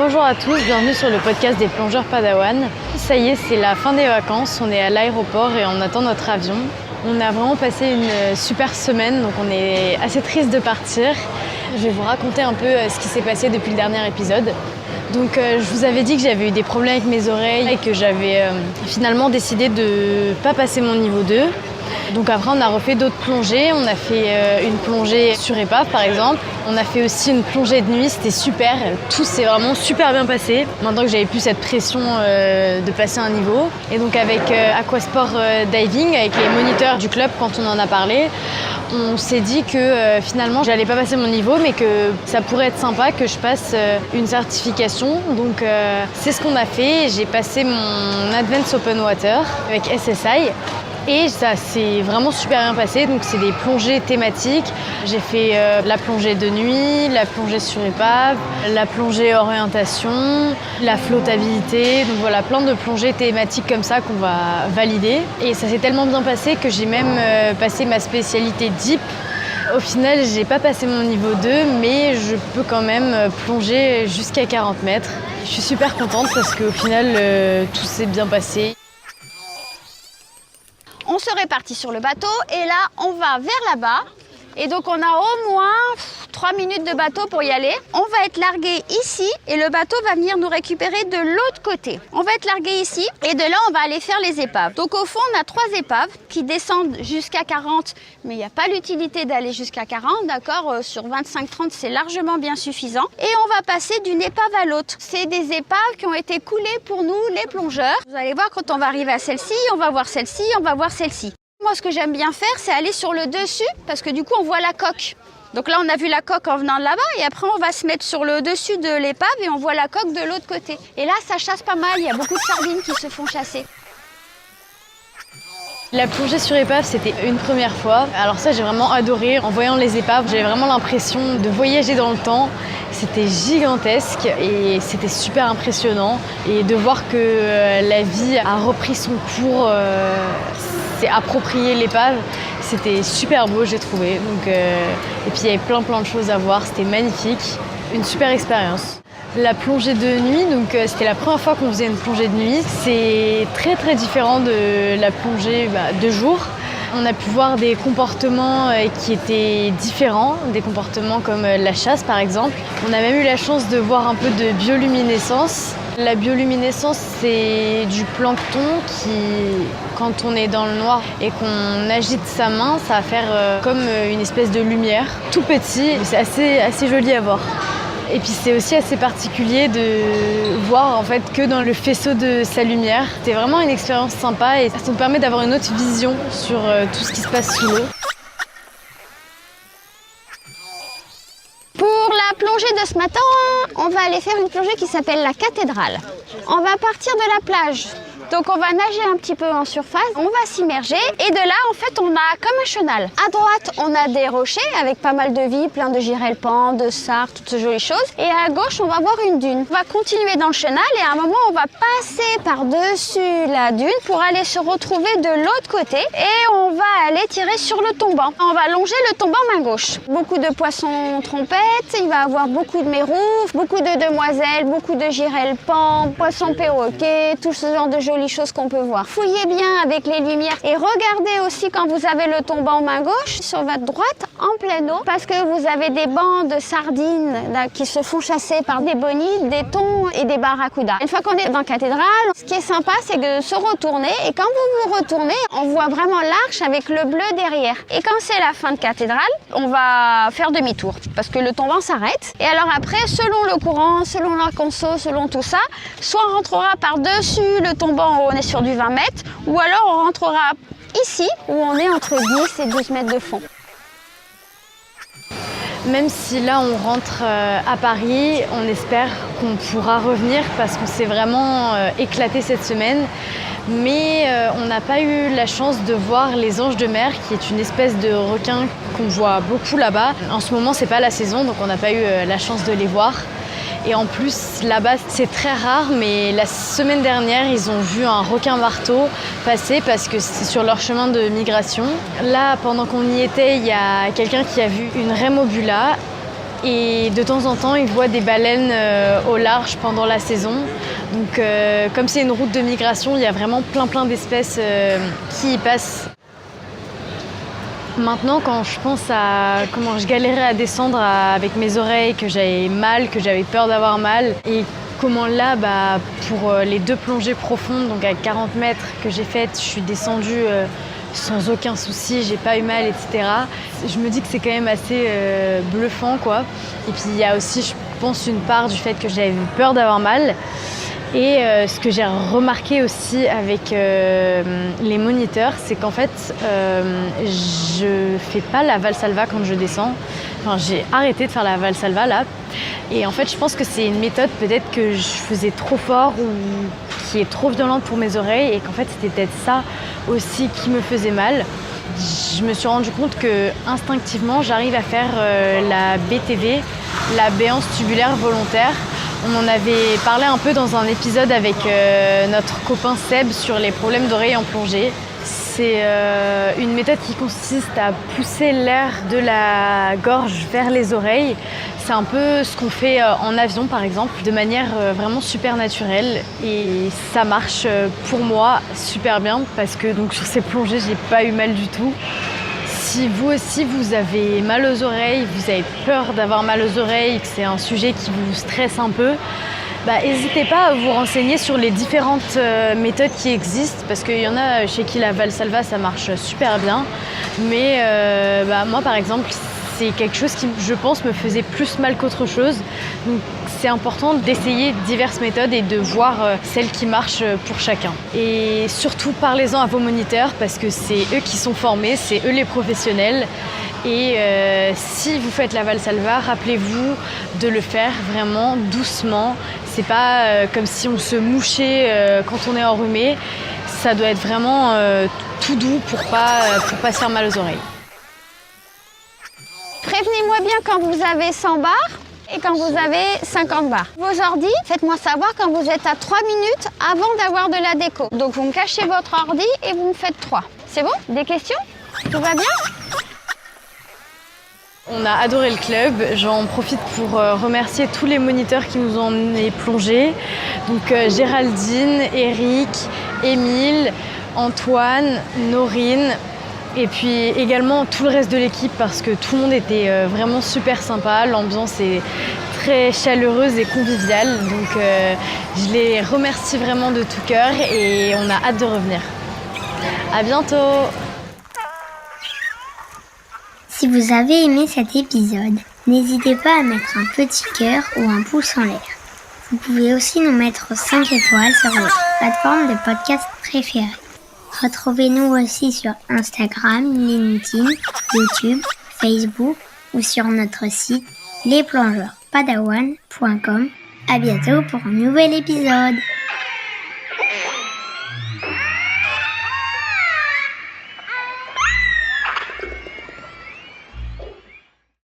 Bonjour à tous, bienvenue sur le podcast des plongeurs Padawan. Ça y est, c'est la fin des vacances, on est à l'aéroport et on attend notre avion. On a vraiment passé une super semaine, donc on est assez triste de partir. Je vais vous raconter un peu ce qui s'est passé depuis le dernier épisode. Donc je vous avais dit que j'avais eu des problèmes avec mes oreilles et que j'avais finalement décidé de ne pas passer mon niveau 2. Donc après on a refait d'autres plongées, on a fait une plongée sur épave par exemple. On a fait aussi une plongée de nuit, c'était super, tout s'est vraiment super bien passé. Maintenant que j'avais plus cette pression de passer un niveau. Et donc avec Aquasport Diving, avec les moniteurs du club quand on en a parlé, on s'est dit que finalement j'allais pas passer mon niveau mais que ça pourrait être sympa que je passe une certification. Donc c'est ce qu'on a fait, j'ai passé mon Advanced Open Water avec SSI. Et ça s'est vraiment super bien passé, donc c'est des plongées thématiques. J'ai fait la plongée de nuit, la plongée sur épave, la plongée orientation, la flottabilité, donc voilà, plein de plongées thématiques comme ça qu'on va valider. Et ça s'est tellement bien passé que j'ai même passé ma spécialité deep. Au final, j'ai pas passé mon niveau 2, mais je peux quand même plonger jusqu'à 40 mètres. Je suis super contente parce qu'au final, tout s'est bien passé. On se répartit sur le bateau et là, on va vers là-bas. Et donc, on a au moins 3 minutes de bateau pour y aller. On va être largué ici et le bateau va venir nous récupérer de l'autre côté. On va être largué ici et de là, on va aller faire les épaves. Donc, au fond, on a 3 épaves qui descendent jusqu'à 40, mais il n'y a pas l'utilité d'aller jusqu'à 40, d'accord? Sur 25-30, c'est largement bien suffisant. Et on va passer d'une épave à l'autre. C'est des épaves qui ont été coulées pour nous, les plongeurs. Vous allez voir, quand on va arriver à celle-ci, on va voir celle-ci, on va voir celle-ci. Moi, ce que j'aime bien faire, c'est aller sur le dessus parce que du coup, on voit la coque. Donc là, on a vu la coque en venant de là-bas et après, on va se mettre sur le dessus de l'épave et on voit la coque de l'autre côté. Et là, ça chasse pas mal. Il y a beaucoup de sardines qui se font chasser. La plongée sur épave, c'était une première fois. Alors ça, j'ai vraiment adoré. En voyant les épaves, j'avais vraiment l'impression de voyager dans le temps. C'était gigantesque et c'était super impressionnant. Et de voir que la vie a repris son cours, s'est approprié l'épave, c'était super beau, j'ai trouvé. Donc, et puis il y avait plein de choses à voir, c'était magnifique. Une super expérience. La plongée de nuit, donc c'était la première fois qu'on faisait une plongée de nuit. C'est très différent de la plongée de jour. On a pu voir des comportements qui étaient différents, des comportements comme la chasse par exemple. On a même eu la chance de voir un peu de bioluminescence. La bioluminescence, c'est du plancton qui, quand on est dans le noir et qu'on agite sa main, ça va faire comme une espèce de lumière, tout petit. C'est assez joli à voir. Et puis c'est aussi assez particulier de voir en fait que dans le faisceau de sa lumière. C'est vraiment une expérience sympa et ça nous permet d'avoir une autre vision sur tout ce qui se passe sous l'eau. Pour la plongée de ce matin, on va aller faire une plongée qui s'appelle la cathédrale. On va partir de la plage. Donc on va nager un petit peu en surface, on va s'immerger et de là en fait on a comme un chenal. À droite on a des rochers avec pas mal de vie, plein de girelpans, de sars, toutes ces jolies choses. Et à gauche on va voir une dune. On va continuer dans le chenal et à un moment on va passer par-dessus la dune pour aller se retrouver de l'autre côté et on va aller tirer sur le tombant. On va longer le tombant main gauche. Beaucoup de poissons trompettes, il va y avoir beaucoup de mérous, beaucoup de demoiselles, beaucoup de girelpans, poissons perroquets, tout ce genre de jolies choses qu'on peut voir. Fouillez bien avec les lumières et regardez aussi quand vous avez le tombant main gauche sur votre droite en pleine eau parce que vous avez des bancs de sardines là, qui se font chasser par des bonites, des thons et des barracudas. Une fois qu'on est dans la cathédrale, ce qui est sympa c'est de se retourner et quand vous vous retournez, on voit vraiment l'arche avec le bleu derrière. Et quand c'est la fin de cathédrale, on va faire demi-tour parce que le tombant s'arrête. Et alors après, selon le courant, selon la conso, selon tout ça, soit on rentrera par-dessus le tombant où on est sur du 20 mètres, ou alors on rentrera ici, où on est entre 10 et 12 mètres de fond. Même si là on rentre à Paris, on espère qu'on pourra revenir parce qu'on s'est vraiment éclaté cette semaine. Mais on n'a pas eu la chance de voir les anges de mer, qui est une espèce de requin qu'on voit beaucoup là-bas. En ce moment, c'est pas la saison, donc on n'a pas eu la chance de les voir. Et en plus, là-bas, c'est très rare, mais la semaine dernière, ils ont vu un requin-marteau passer parce que c'est sur leur chemin de migration. Là, pendant qu'on y était, il y a quelqu'un qui a vu une Remobula Et de temps en temps, ils voient des baleines au large pendant la saison. Donc comme c'est une route de migration, il y a vraiment plein d'espèces qui y passent. Maintenant, quand je pense à comment je galérais à descendre avec mes oreilles, que j'avais mal, que j'avais peur d'avoir mal, et comment là, pour les 2 plongées profondes, donc à 40 mètres que j'ai faites, je suis descendue sans aucun souci, j'ai pas eu mal, etc. Je me dis que c'est quand même assez bluffant, quoi. Et puis il y a aussi, je pense, une part du fait que j'avais peur d'avoir mal. Et ce que j'ai remarqué aussi avec les moniteurs, c'est qu'en fait, je fais pas la Valsalva quand je descends. Enfin, j'ai arrêté de faire la Valsalva là. Et en fait, je pense que c'est une méthode peut-être que je faisais trop fort ou qui est trop violente pour mes oreilles et qu'en fait, c'était peut-être ça aussi qui me faisait mal. Je me suis rendu compte que instinctivement, j'arrive à faire la BTV, la béance tubulaire volontaire. On en avait parlé un peu dans un épisode avec notre copain Seb sur les problèmes d'oreilles en plongée. C'est une méthode qui consiste à pousser l'air de la gorge vers les oreilles. C'est un peu ce qu'on fait en avion par exemple, de manière vraiment super naturelle. Et ça marche pour moi super bien parce que donc, sur ces plongées, j'ai pas eu mal du tout. Si vous aussi vous avez mal aux oreilles, vous avez peur d'avoir mal aux oreilles, que c'est un sujet qui vous stresse un peu, n'hésitez pas à vous renseigner sur les différentes méthodes qui existent parce qu'il y en a chez qui la Valsalva ça marche super bien. Mais moi par exemple, c'est quelque chose qui, je pense, me faisait plus mal qu'autre chose. Donc c'est important d'essayer diverses méthodes et de voir celles qui marchent pour chacun. Et surtout, parlez-en à vos moniteurs parce que c'est eux qui sont formés, c'est eux les professionnels. Et si vous faites la Valsalva, rappelez-vous de le faire vraiment doucement. C'est pas comme si on se mouchait quand on est enrhumé. Ça doit être vraiment tout doux pour pas se faire mal aux oreilles. Prévenez-moi bien quand vous avez 100 bars et quand vous avez 50 bars. Vos ordis, faites-moi savoir quand vous êtes à 3 minutes avant d'avoir de la déco. Donc vous me cachez votre ordi et vous me faites 3. C'est bon? Des questions? Tout va bien? On a adoré le club. J'en profite pour remercier tous les moniteurs qui nous ont emmenés plonger. Donc Géraldine, Eric, Émile, Antoine, Norine. Et puis également tout le reste de l'équipe parce que tout le monde était vraiment super sympa. L'ambiance est très chaleureuse et conviviale. Donc je les remercie vraiment de tout cœur et on a hâte de revenir. À bientôt! Si vous avez aimé cet épisode, n'hésitez pas à mettre un petit cœur ou un pouce en l'air. Vous pouvez aussi nous mettre 5 étoiles sur votre plateforme de podcast préférée. Retrouvez-nous aussi sur Instagram, LinkedIn, YouTube, Facebook ou sur notre site lesplongeurspadawan.com. À bientôt pour un nouvel épisode.